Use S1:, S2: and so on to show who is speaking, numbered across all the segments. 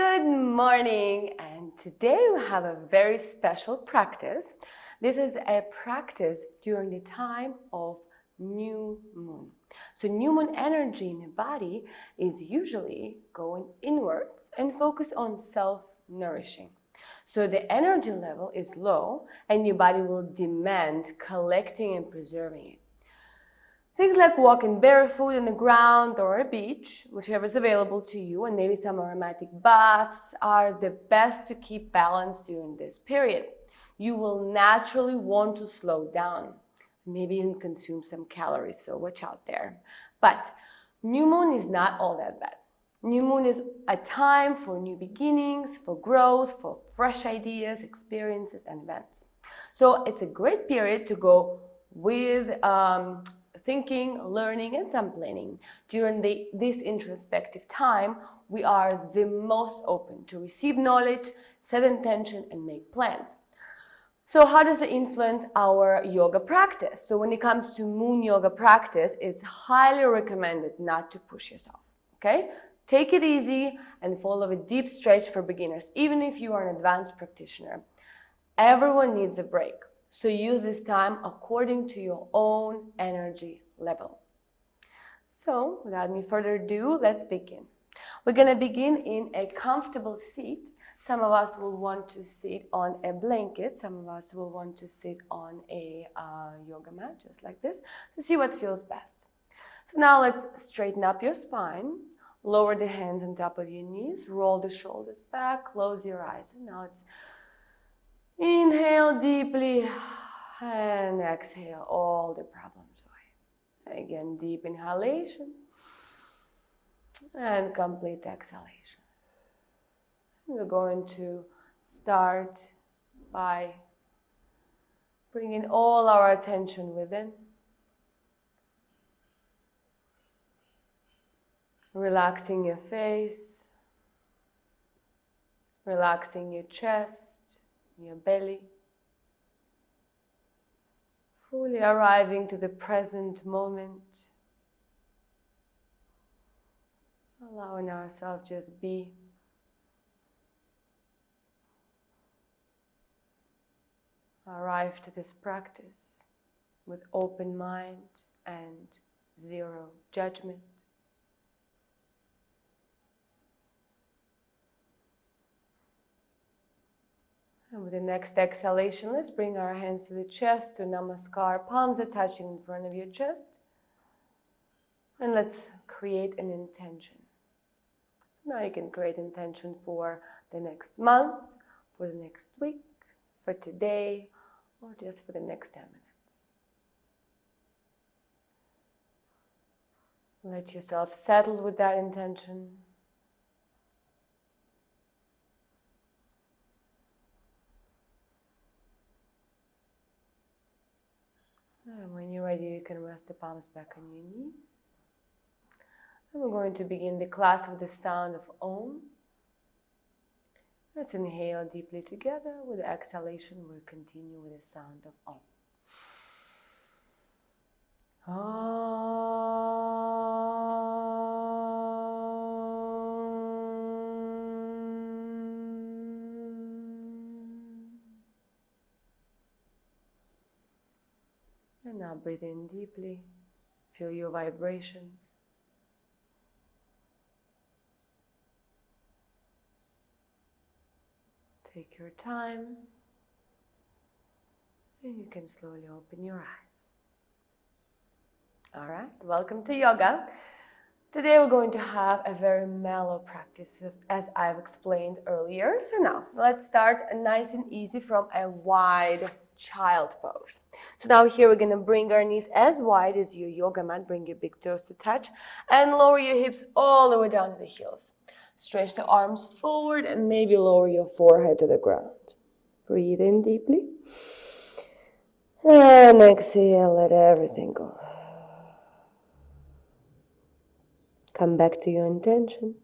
S1: Good morning, and today we have a very special practice. This is a practice during the time of new moon. So new moon energy in the body is usually going inwards and focus on self-nourishing. So the energy level is low and your body will demand collecting and preserving it. Things like walking barefoot on the ground or a beach, whichever is available to you, and maybe some aromatic baths are the best to keep balance during this period. You will naturally want to slow down, maybe even consume some calories, so watch out there. But new moon is not all that bad. New moon is a time for new beginnings, for growth, for fresh ideas, experiences, and events. So it's a great period to go with thinking, learning, and some planning. During this introspective time, we are the most open to receive knowledge, set intention, and make plans. So how does it influence our yoga practice? So when it comes to moon yoga practice, it's highly recommended not to push yourself, okay? Take it easy and follow a deep stretch for beginners, even if you are an advanced practitioner. Everyone needs a break. So use this time according to your own energy level. So without any further ado, let's begin. We're going to begin in a comfortable seat. Some of us will want to sit on a blanket. Some of us will want to sit on a yoga mat, just like this, to see what feels best. So now let's straighten up your spine. Lower the hands on top of your knees. Roll the shoulders back. Close your eyes. And now it's inhale deeply and exhale all the problems away. Again, deep inhalation and complete exhalation. We're going to start by bringing all our attention within. Relaxing your face, relaxing your chest, your belly, fully arriving to the present moment, allowing ourselves just be. Arrive to this practice with open mind and zero judgment. And with the next exhalation, let's bring our hands to the chest, to Namaskar. Palms are touching in front of your chest. And let's create an intention. Now you can create intention for the next month, for the next week, for today, or just for the next 10 minutes. Let yourself settle with that intention. And when you're ready, you can rest the palms back on your knees. And we're going to begin the class with the sound of Om. Let's inhale deeply together. With the exhalation, we'll continue with the sound of Om. And now breathe in deeply. Feel your vibrations. Take your time, and you can slowly open your eyes. All right, welcome to yoga. Today we're going to have a very mellow practice, as I've explained earlier. So now, let's start nice and easy from a wide child pose. So now here we're going to bring our knees as wide as your yoga mat. Bring your big toes to touch and lower your hips all the way down to the heels. Stretch the arms forward and maybe lower your forehead to the ground. Breathe in deeply. And exhale, let everything go. Come back to your intention.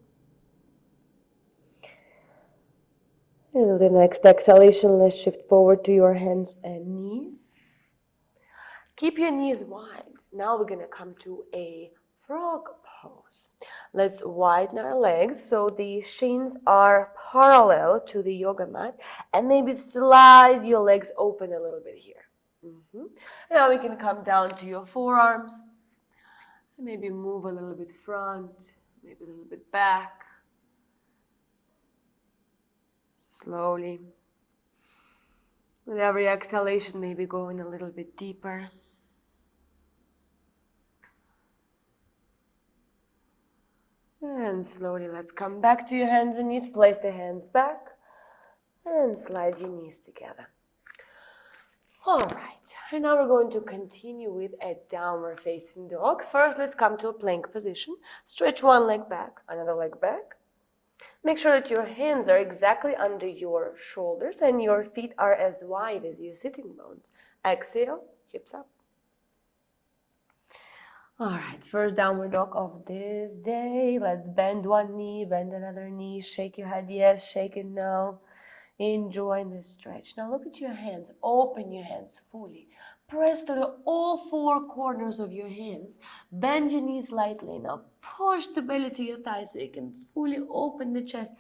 S1: And with the next exhalation, let's shift forward to your hands and knees. Keep your knees wide. Now we're going to come to a frog pose. Let's widen our legs so the shins are parallel to the yoga mat, and maybe slide your legs open a little bit here. Now we can come down to your forearms. Maybe move a little bit front, maybe a little bit back. Slowly. With every exhalation, maybe going a little bit deeper. And slowly, let's come back to your hands and knees. Place the hands back and slide your knees together. All right, and now we're going to continue with a downward facing dog. First, let's come to a plank position. Stretch one leg back, another leg back. Make sure that your hands are exactly under your shoulders and your feet are as wide as your sitting bones. Exhale, hips up. All right, first downward dog of this day. Let's bend one knee, bend another knee. Shake your head, yes, shake it no. Enjoy the stretch. Now look at your hands. Open your hands fully. Press to all four corners of your hands. Bend your knees slightly. Now push the belly to your thighs so you can fully open the chest.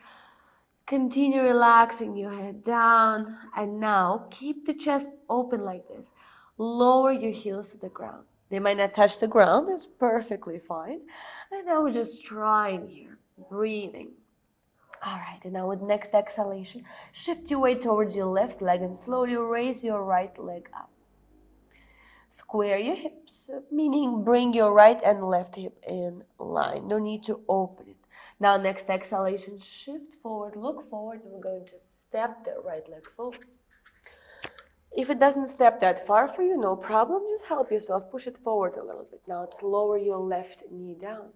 S1: Continue relaxing your head down. And now keep the chest open like this. Lower your heels to the ground. They might not touch the ground. That's perfectly fine. And now we're just trying here. Breathing. All right, and now with next exhalation, shift your weight towards your left leg and slowly raise your right leg up. Square your hips, meaning bring your right and left hip in line. No need to open it. Now next exhalation, shift forward, look forward, and we're going to step the right leg forward. If it doesn't step that far for you, no problem. Just help yourself, push it forward a little bit. Now let's lower your left knee down.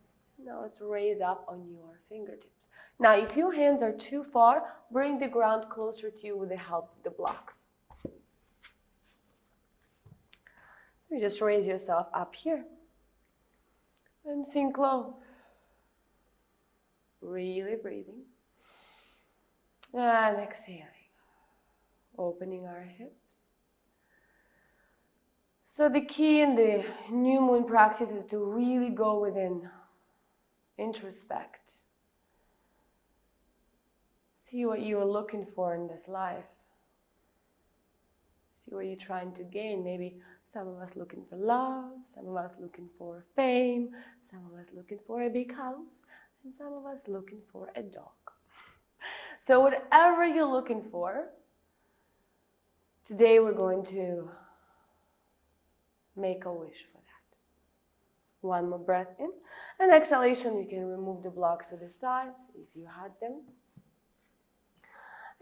S1: Now let's raise up on your fingertips. Now, if your hands are too far, bring the ground closer to you with the help of the blocks. You just raise yourself up here and sink low. Really breathing. And exhaling. Opening our hips. So the key in the new moon practice is to really go within, introspect. See what you are looking for in this life. See what you're trying to gain. Maybe some of us looking for love, some of us looking for fame, some of us looking for a big house, and some of us looking for a dog. So whatever you're looking for, today we're going to make a wish for that. One more breath in. And exhalation, you can remove the blocks to the sides if you had them.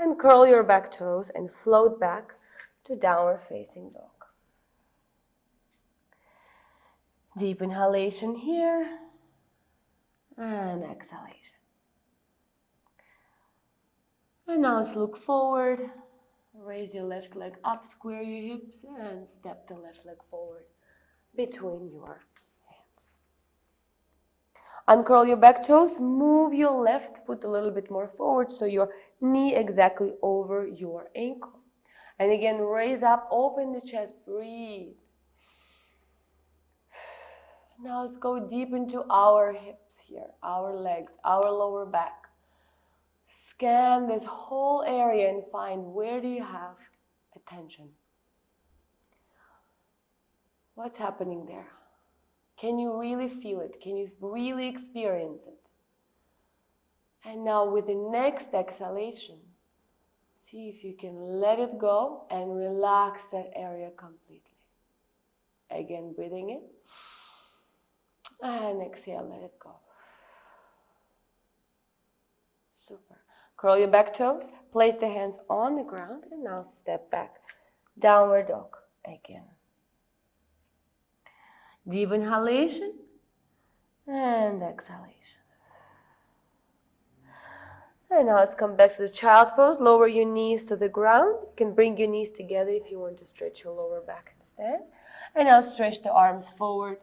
S1: And curl your back toes and float back to downward facing dog. Deep inhalation here and exhalation. And now let's look forward. Raise your left leg up, square your hips, and step the left leg forward between your hands. Uncurl your back toes, move your left foot a little bit more forward so your knee exactly over your ankle. And again, raise up, open the chest, breathe. Now let's go deep into our hips here, our legs, our lower back. Scan this whole area and find where do you have attention. What's happening there? Can you really feel it? Can you really experience it? And now with the next exhalation, see if you can let it go and relax that area completely. Again, breathing in. And exhale, let it go. Super. Curl your back toes, place the hands on the ground, and now step back. Downward dog again. Deep inhalation and exhalation. And now let's come back to the child pose. Lower your knees to the ground. You can bring your knees together if you want to stretch your lower back instead. And now stretch the arms forward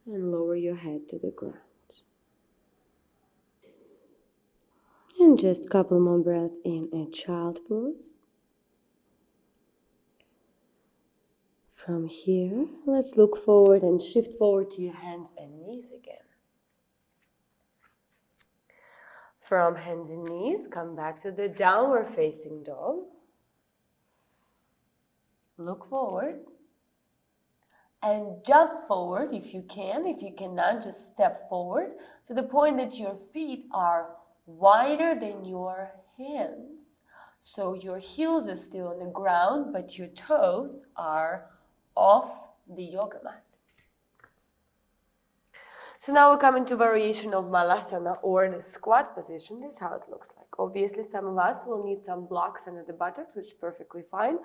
S1: and lower your head to the ground. And just a couple more breaths in a child pose. From here, let's look forward and shift forward to your hands and knees again. From hands and knees, come back to the downward facing dog. Look forward. And jump forward if you can. If you cannot, just step forward to the point that your feet are wider than your hands. So your heels are still on the ground, but your toes are off the yoga mat. So now we come into variation of Malasana or the squat position. This is how it looks like. Obviously, some of us will need some blocks under the buttocks, which is perfectly fine.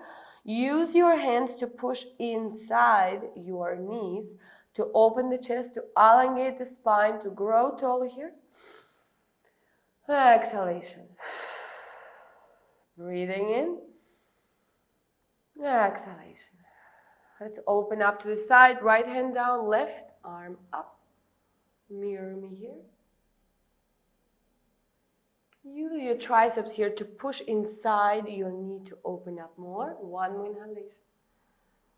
S1: Use your hands to push inside your knees, to open the chest, to elongate the spine, to grow taller here. Exhalation. Breathing in. Exhalation. Let's open up to the side, right hand down, left arm up. Mirror me here. Use your triceps here to push inside your knee to open up more. One more inhalation.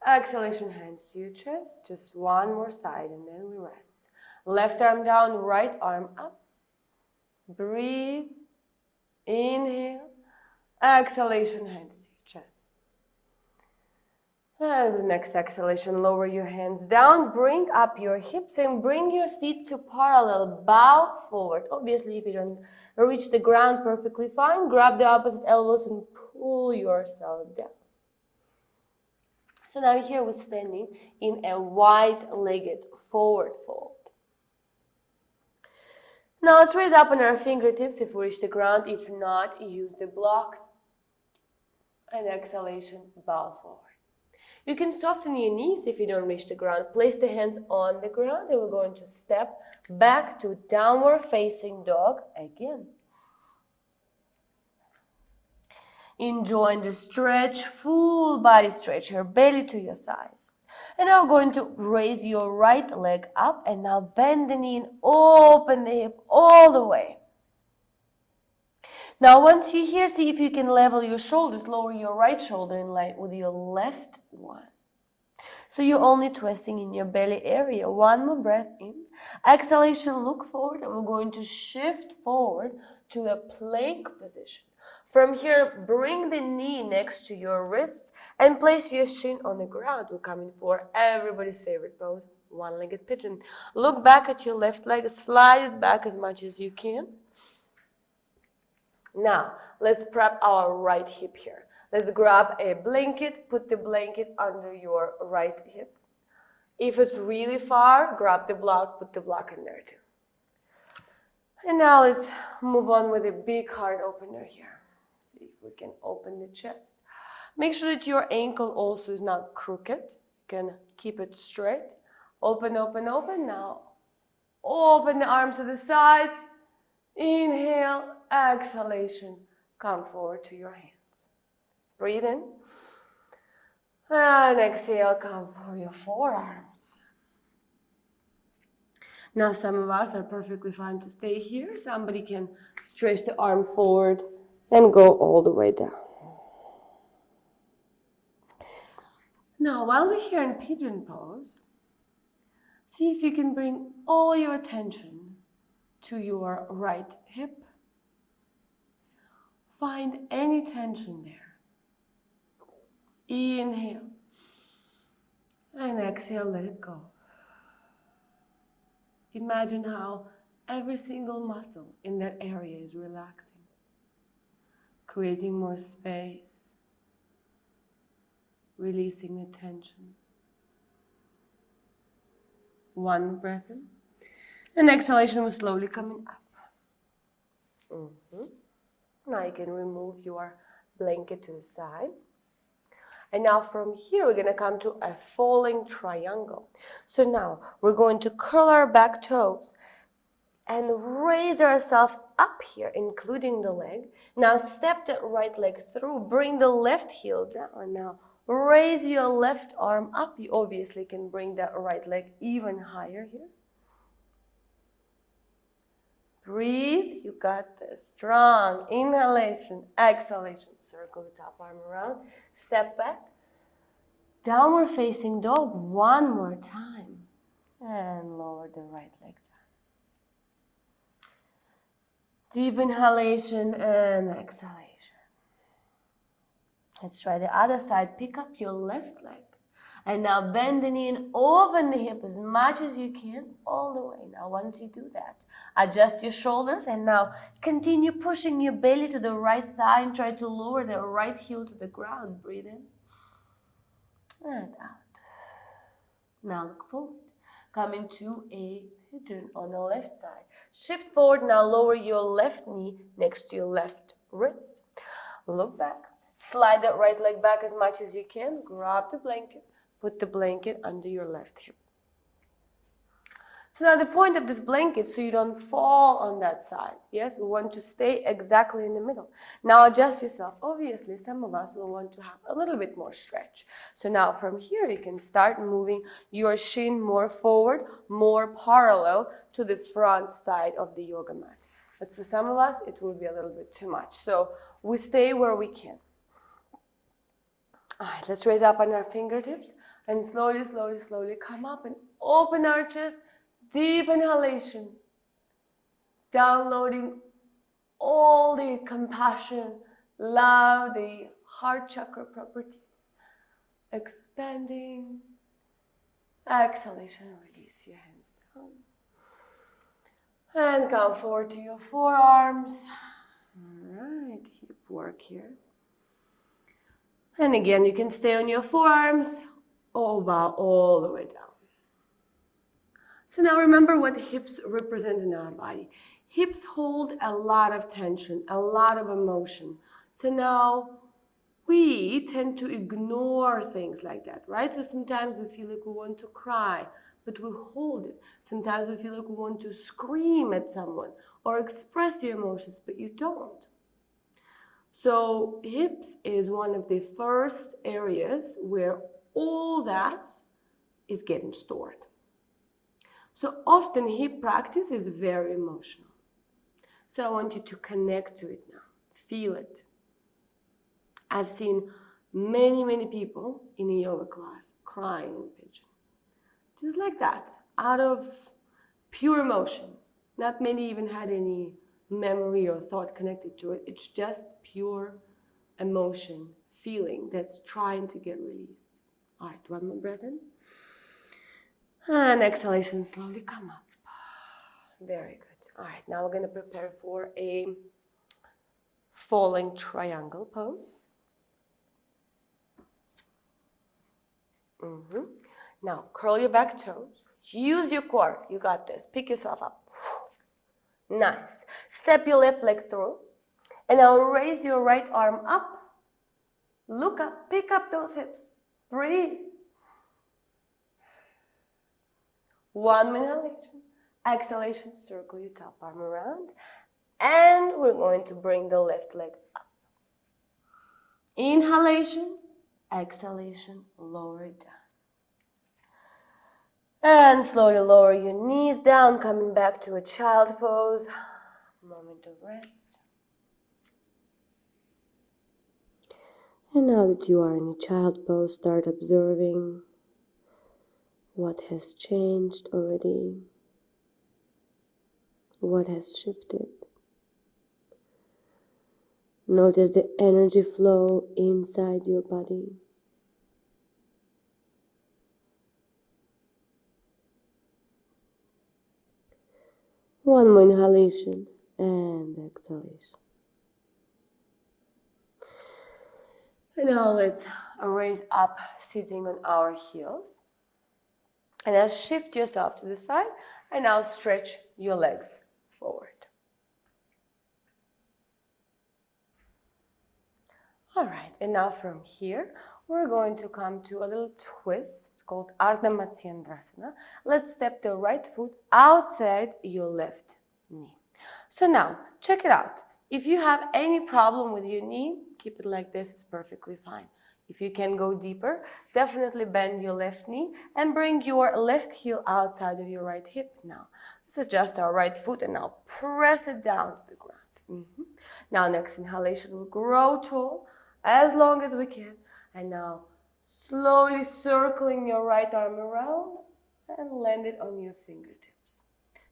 S1: Exhalation, hands to your chest. Just one more side and then we rest. Left arm down, right arm up. Breathe. Inhale. Exhalation, hands to your chest. And the next exhalation, lower your hands down, bring up your hips and bring your feet to parallel, bow forward. Obviously, if you don't reach the ground, perfectly fine. Grab the opposite elbows and pull yourself down. So now here we're standing in a wide-legged forward fold. Now let's raise up on our fingertips if we reach the ground. If not, use the blocks. And exhalation, bow forward. You can soften your knees if you don't reach the ground. Place the hands on the ground and we're going to step back to downward facing dog again. Enjoy the stretch, full body stretch, your belly to your thighs. And now we're going to raise your right leg up and now bend the knee and open the hip all the way. Now once you're here, see if you can level your shoulders, lower your right shoulder in line with your left one. So you're only twisting in your belly area. One more breath in. Exhalation, look forward and we're going to shift forward to a plank position. From here, bring the knee next to your wrist and place your shin on the ground. We're coming for everybody's favorite pose, one-legged pigeon. Look back at your left leg, slide it back as much as you can. Now, let's prep our right hip here. Let's grab a blanket, put the blanket under your right hip. If it's really far, grab the block, put the block in there too. And now let's move on with a big heart opener here. See if we can open the chest. Make sure that your ankle also is not crooked. You can keep it straight. Open, open, open. Now, open the arms to the sides. Inhale, exhalation. Come forward to your hands. Breathe in. And exhale, come for your forearms. Now some of us are perfectly fine to stay here. Somebody can stretch the arm forward and go all the way down. Now while we're here in pigeon pose, see if you can bring all your attention to your right hip. Find any tension there. Inhale and exhale, let it go. Imagine how every single muscle in that area is relaxing, creating more space, releasing the tension. One breath in, and exhalation was slowly coming up. Now you can remove your blanket to the side. And now from here, we're going to come to a falling triangle. So now we're going to curl our back toes and raise ourselves up here, including the leg. Now step that right leg through, bring the left heel down. Now raise your left arm up. You obviously can bring that right leg even higher here. Breathe, you got this. Strong inhalation, exhalation. Circle the top arm around. Step back. Downward facing dog one more time. And lower the right leg Deep inhalation and exhalation. Let's try the other side. Pick up your left leg. And now bend the knee and open the hip as much as you can all the way. Now once you do that, adjust your shoulders and now continue pushing your belly to the right thigh and try to lower the right heel to the ground. Breathe in and out. Now look forward. Come into a pigeon on the left side. Shift forward, now lower your left knee next to your left wrist. Look back. Slide that right leg back as much as you can. Grab the blanket. Put the blanket under your left hip. So now the point of this blanket, so you don't fall on that side. Yes, we want to stay exactly in the middle. Now adjust yourself. Obviously, some of us will want to have a little bit more stretch. So now from here, you can start moving your shin more forward, more parallel to the front side of the yoga mat. But for some of us, it will be a little bit too much. So we stay where we can. All right, let's raise up on our fingertips and slowly, slowly, slowly come up and open our chest. Deep inhalation, downloading all the compassion, love, the heart chakra properties. Expanding. Exhalation, release your hands down. And come forward to your forearms. All right, hip work here. And again, you can stay on your forearms or bow all the way down. So now remember what hips represent in our body. Hips hold a lot of tension, a lot of emotion. So now we tend to ignore things like that, right? So sometimes we feel like we want to cry, but we hold it. Sometimes we feel like we want to scream at someone or express your emotions, but you don't. So hips is one of the first areas where all that is getting stored. So often hip practice is very emotional. So I want you to connect to it now. Feel it. I've seen many, many people in a yoga class crying in pigeon. Just like that, out of pure emotion. Not many even had any memory or thought connected to it. It's just pure emotion, feeling that's trying to get released. All right, one more breath in. And exhalation, slowly come up. Very good. All right, now we're going to prepare for a falling triangle pose. Now, curl your back toes. Use your core. You got this. Pick yourself up. Nice. Step your left leg through. And now raise your right arm up. Look up. Pick up those hips. Breathe. One inhalation. Exhalation. Circle your top arm around. And we're going to bring the left leg up. Inhalation. Exhalation. Lower it down. And slowly lower your knees down, coming back to a child pose. Moment of rest. And now that you are in a child pose, start observing what has changed already, what has shifted. Notice the energy flow inside your body. One more inhalation and exhalation. And now let's raise up, sitting on our heels. And now shift yourself to the side and now stretch your legs forward. All right, and now from here, we're going to come to a little twist. It's called Ardha Matsyendrasana. Let's step the right foot outside your left knee. So now, check it out. If you have any problem with your knee, keep it like this, it's perfectly fine. If you can go deeper, definitely bend your left knee and bring your left heel outside of your right hip now. Let's adjust our right foot and now press it down to the ground. Now next inhalation, we'll grow tall as long as we can. And now slowly circling your right arm around and land it on your fingertips.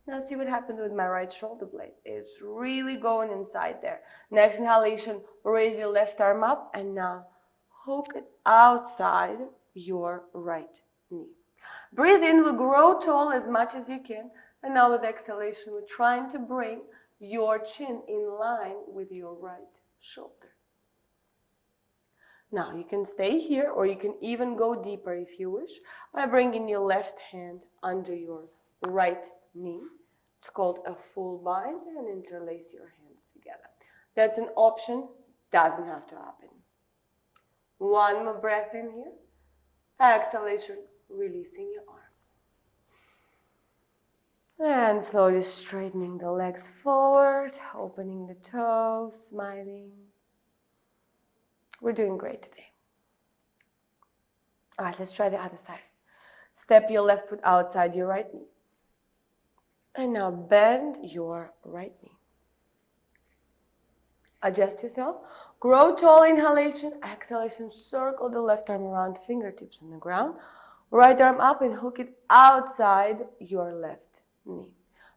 S1: Now see what happens with my right shoulder blade. It's really going inside there. Next inhalation, raise your left arm up and now hook it outside your right knee. Breathe in, we grow tall as much as you can. And now with exhalation, we're trying to bring your chin in line with your right shoulder. Now you can stay here or you can even go deeper if you wish by bringing your left hand under your right knee. It's called a full bind and interlace your hands together. That's an option, doesn't have to happen. One more breath in here. Exhalation, releasing your arms. And slowly straightening the legs forward, opening the toes, smiling. We're doing great today. All right, let's try the other side. Step your left foot outside your right knee. And now bend your right knee. Adjust yourself. Grow tall, inhalation. Exhalation, circle the left arm around, fingertips on the ground. Right arm up and hook it outside your left knee.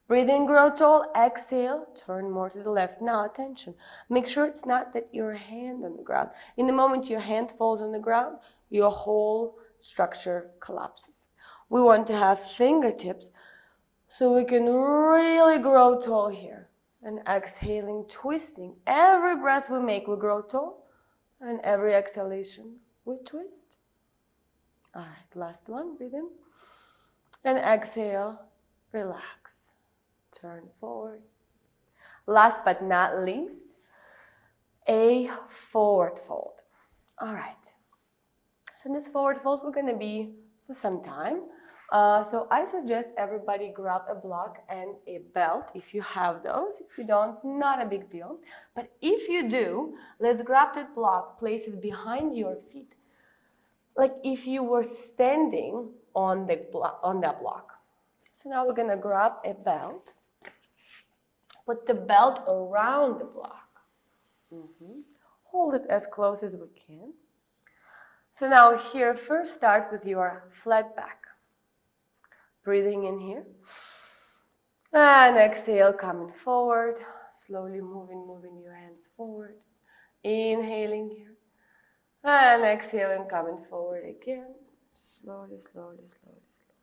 S1: Breathe in, grow tall. Exhale, turn more to the left. Now, attention. Make sure it's not that your hand on the ground. In the moment your hand falls on the ground, your whole structure collapses. We want to have fingertips so we can really grow tall here. And exhaling, twisting. Every breath we make, we grow tall. And every exhalation, we twist. All right, last one. Breathe in. And exhale, relax. Turn forward. Last but not least, a forward fold. All right. So in this forward fold, we're going to be for some time. So I suggest everybody grab a block and a belt if you have those. If you don't, not a big deal. But if you do, let's grab that block, place it behind your feet, like if you were standing on that block. So now we're going to grab a belt, put the belt around the block. Hold it as close as we can. So now here, first start with your flat back. Breathing in here. And exhale, coming forward. Slowly moving your hands forward. Inhaling here. And exhaling, coming forward again. Slowly, slowly, slowly, slowly.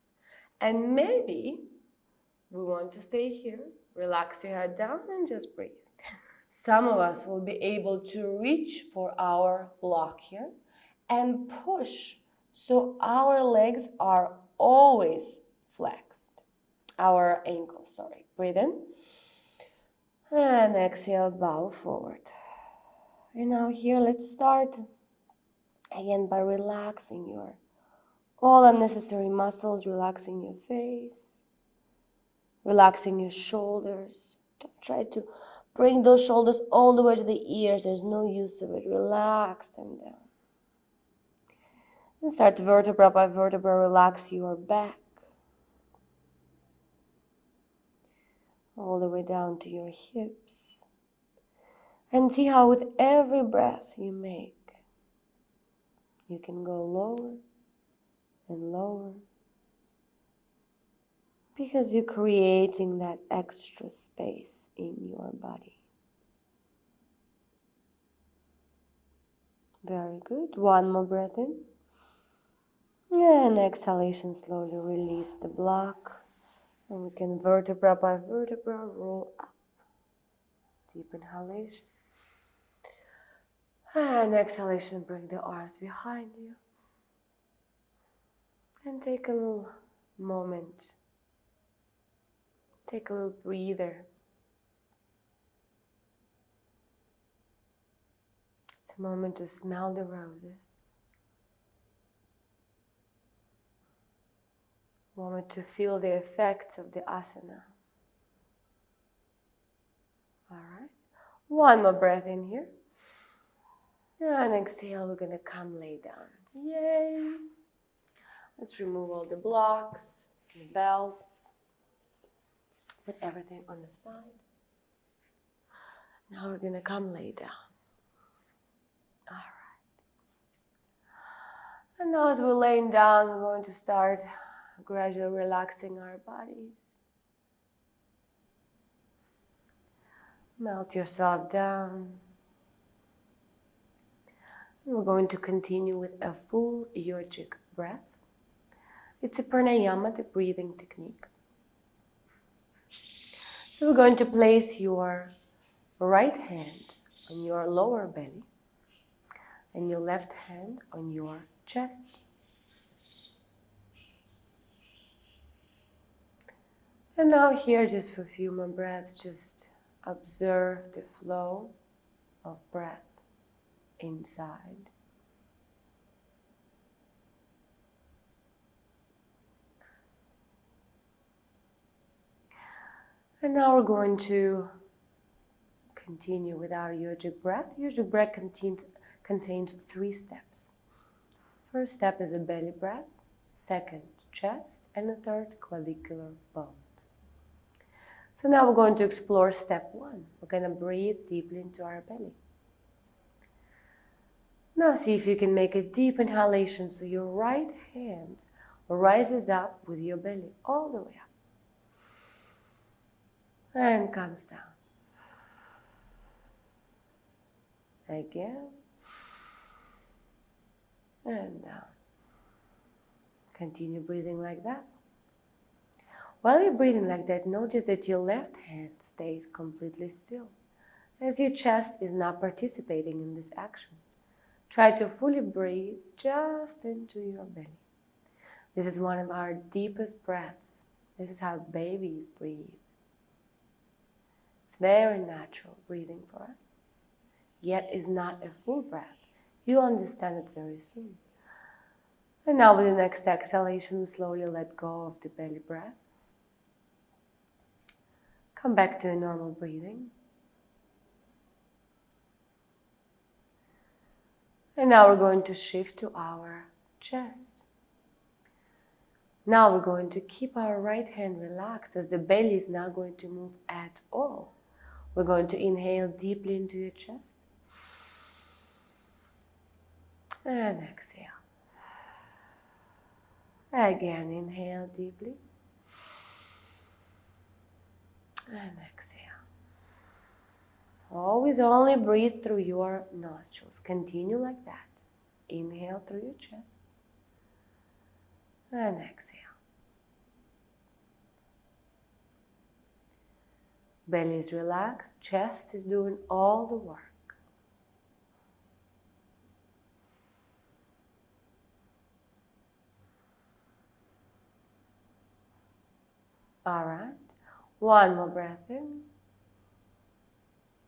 S1: And maybe we want to stay here. Relax your head down and just breathe. Some of us will be able to reach for our block here and push so our legs are always flexed. Our ankles, sorry. Breathe in. And exhale, bow forward. And now here, let's start again by relaxing your all unnecessary muscles, relaxing your face, relaxing your shoulders. Don't try to bring those shoulders all the way to the ears. There's no use of it. Relax them down. And start vertebra by vertebra. Relax your back. All the way down to your hips. And see how with every breath you make, you can go lower and lower. Because you're creating that extra space in your body. Very good. One more breath in. And exhalation, slowly release the block. And we can vertebra by vertebra roll up. Deep inhalation. And exhalation, bring the arms behind you. And take a little moment. Take a little breather. It's a moment to smell the roses. A moment to feel the effects of the asana. All right. One more breath in here. And exhale, we're going to come lay down. Yay! Let's remove all the blocks, the belts. Put everything on the side. Now we're going to come lay down. All right. And now as we're laying down, we're going to start gradually relaxing our bodies. Melt yourself down. We're going to continue with a full yogic breath. It's a pranayama, the breathing technique. So we're going to place your right hand on your lower belly and your left hand on your chest. And now here, just for a few more breaths, just observe the flow of breath inside. And now we're going to continue with our yogic breath. Yogic breath contains 3 steps. First step is a belly breath, second chest, and the third clavicular bones. So now we're going to explore step 1. We're going to breathe deeply into our belly. Now see if you can make a deep inhalation so your right hand rises up with your belly all the way up and comes down. Again and down. Continue breathing like that. While you're breathing like that, notice that your left hand stays completely still, as your chest is not participating in this action. Try to fully breathe just into your belly. This is one of our deepest breaths. This is how babies breathe. It's very natural breathing for us, yet is not a full breath. You'll understand it very soon. And now with the next exhalation, slowly let go of the belly breath. Come back to a normal breathing. And now we're going to shift to our chest. Now we're going to keep our right hand relaxed, as the belly is not going to move at all. We're going to inhale deeply into your chest. And exhale. Again, inhale deeply. And exhale. Always only breathe through your nostrils. Continue like that. Inhale through your chest. And exhale. Belly is relaxed. Chest is doing all the work. All right. One more breath in.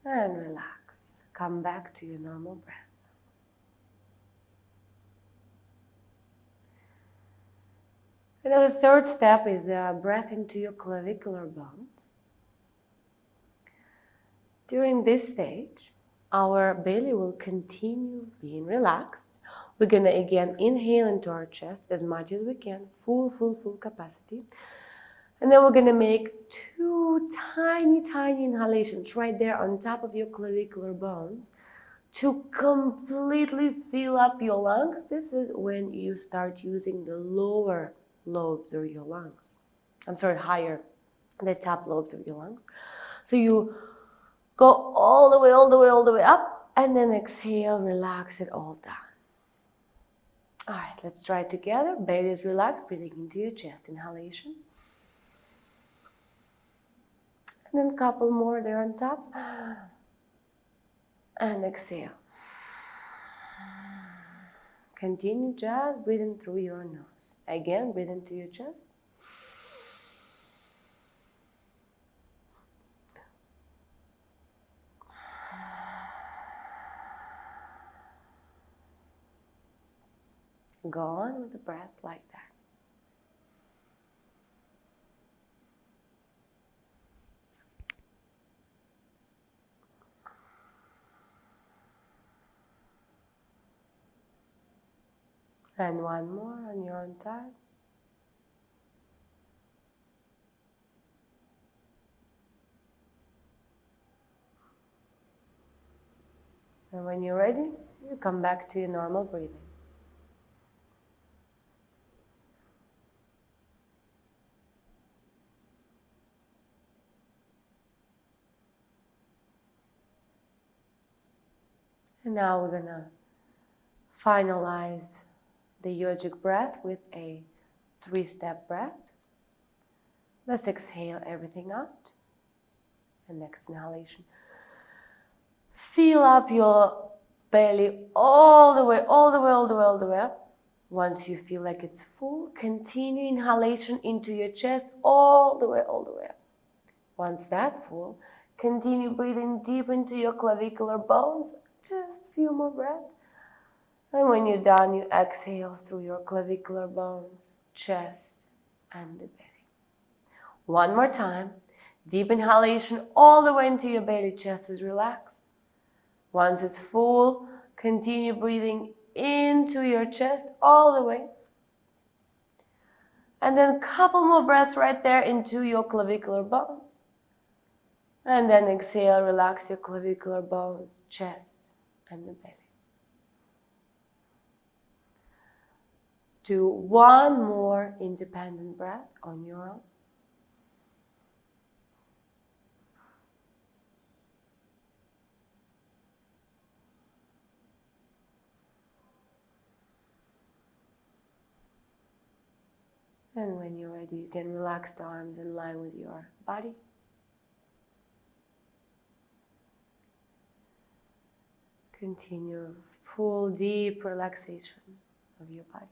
S1: And relax. Come back to your normal breath. And now the third step is breath into your clavicular bones. During this stage, our belly will continue being relaxed. We're going to again inhale into our chest as much as we can, full capacity. And then we're going to make 2 tiny inhalations right there on top of your clavicular bones to completely fill up your lungs. This is when you start using the lower lobes of your lungs. Higher, the top lobes of your lungs. So you go all the way up, and then exhale, relax it all down. All right, let's try it together. Belly is relaxed, breathing into your chest. Inhalation. And then a couple more there on top. And exhale. Continue just breathing through your nose. Again, breathe into your chest. Go on with the breath like that. And one more on your own time. And when you're ready, you come back to your normal breathing. And now we're gonna finalize the yogic breath with a 3-step breath. Let's exhale everything out. And next inhalation. Fill up your belly all the way up. Once you feel like it's full, continue inhalation into your chest all the way up. Once that's full, continue breathing deep into your clavicular bones. Just a few more breaths. And when you're done, you exhale through your clavicular bones, chest, and the belly. One more time. Deep inhalation all the way into your belly, chest is relaxed. Once it's full, continue breathing into your chest all the way. And then a couple more breaths right there into your clavicular bones. And then exhale, relax your clavicular bones, chest, and the belly. Do one more independent breath on your own. And when you're ready, you can relax the arms in line with your body. Continue full, deep relaxation of your body.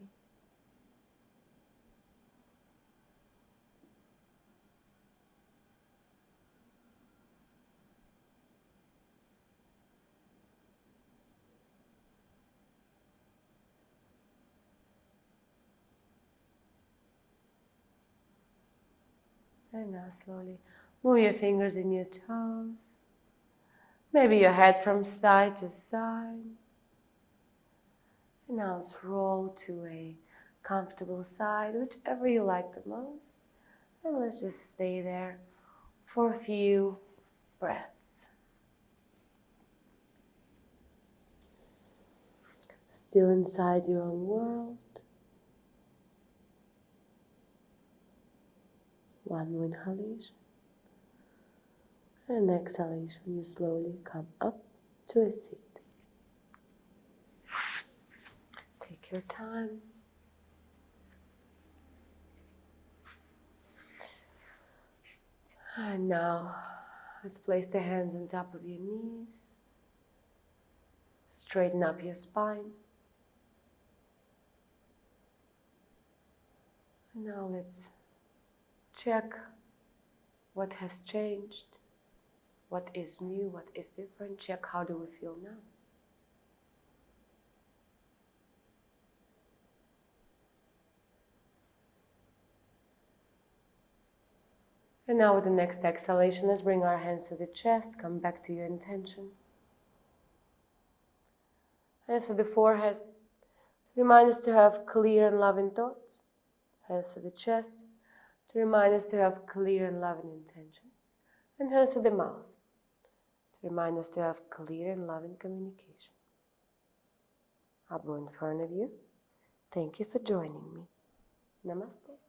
S1: And now slowly move your fingers and your toes. Maybe your head from side to side. And now let's roll to a comfortable side, whichever you like the most. And let's just stay there for a few breaths. Still inside your own world. One more inhalation. And exhalation, you slowly come up to a seat. Take your time. And now, let's place the hands on top of your knees. Straighten up your spine. And now let's check what has changed, what is new, what is different. Check how do we feel now. And now with the next exhalation, let's bring our hands to the chest, come back to your intention. Hands to the forehead. Remind us to have clear and loving thoughts. Hands to the chest. To remind us to have clear and loving intentions. And hands to the mouth. To remind us to have clear and loving communication. I'll go in front of you. Thank you for joining me. Namaste.